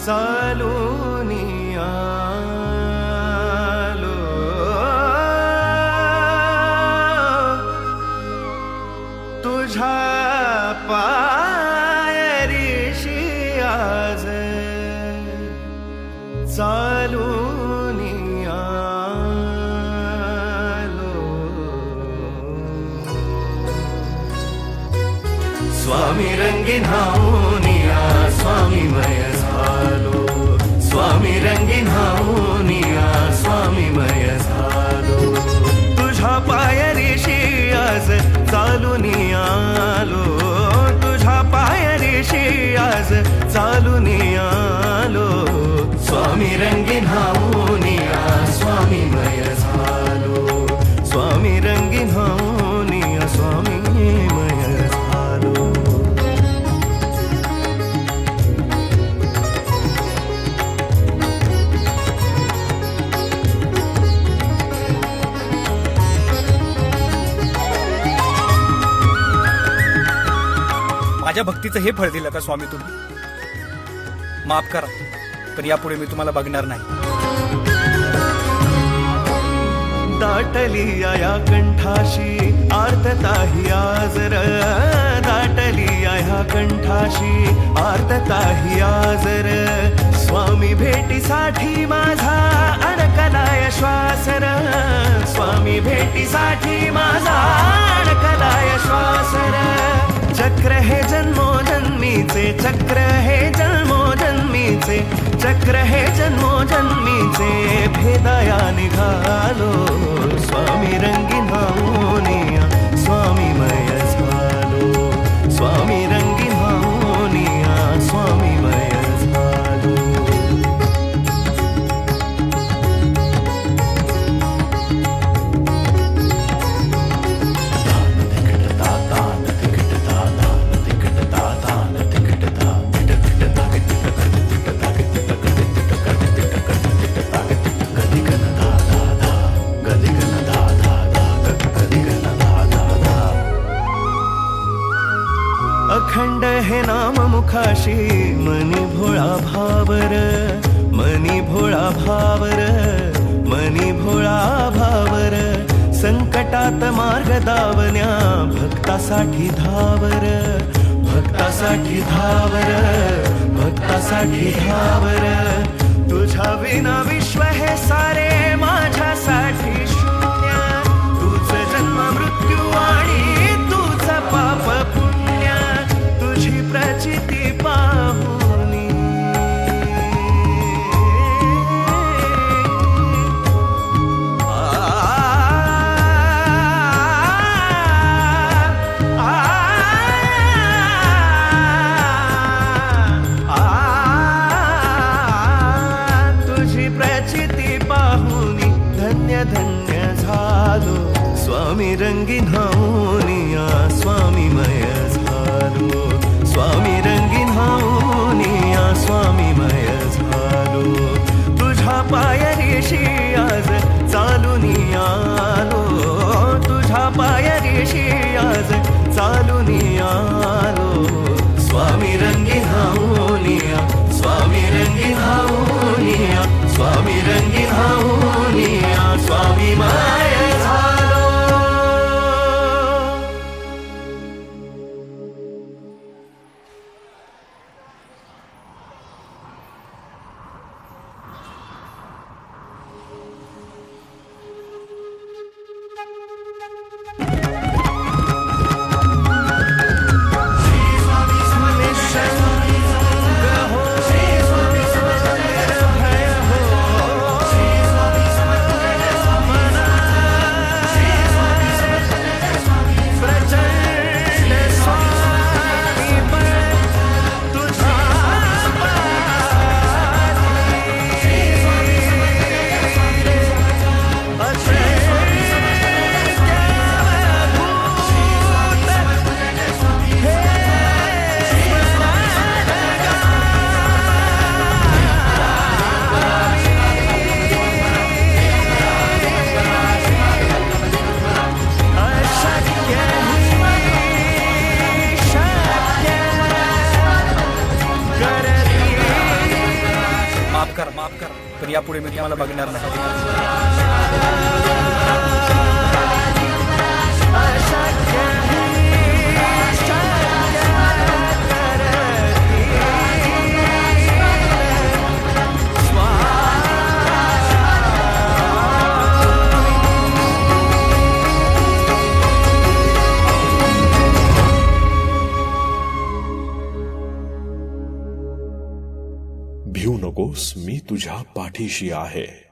चालूनी आलो तुझ्या पायरीशी आज चालूनी आलो स्वामी रंगीन हाऊनिया स्वामी मय झालो स्वामी रंगीन हाऊनिया स्वामी मय झालो तुझ्या पायरीशी आज चालूनी आलो तुझ्या पायरीशी आज चालूनी आलो स्वामी रंगीन हाऊनिया स्वामी मय झालो स्वामी रंगीन हाऊनिया स्वामी मय झालो माझ्या भक्तीचं हे फळ दिलं का स्वामी तुम्ही? माफ करा, पण यापुढे मी तुम्हाला बघणार नाही. दाटली या कंठाशी आर्तताही आजर दाटली या कंठाशी आर्तताही आजर स्वामी भेटीसाठी माझा अडकलाय श्वासर स्वामी भेटीसाठी माझा अडकलाय श्वासर चक्र हे जन्मोजन्मीचे चक्र हे जन्मोजन्मीचे चक्र हे जन्मोजन्मीचे भेदया निघालो स्वामी रंगीन हाऊनिया स्वामी मय झालो स्वामी रंगीन हाऊनिया स्वामी मय झालो अखंड हे नाम मुखाशी मनी भोळा भावर मनी भोळा भावर मनी भोळा भावर संकटात मार्ग दावण्या भक्तासाठी धावर भक्तासाठी धावर भक्तासाठी धावर तुझ्या विना विश्व हे सारे माझ्यासाठी शून्य तुझं जन्म मृत्यू आणि तुझं पाप तुझी प्रचिती पाहुनी तुझी प्रचिती पाहुनी धन्य धन्य झालो स्वामी रंगीन हाऊनिया स्वामी मय झालो स्वामी रंगीन माफ करा, पण यापुढे मी तुम्हाला बघणार नाही. भिऊ नकोस, मी तुझ्या पाठीशी आहे.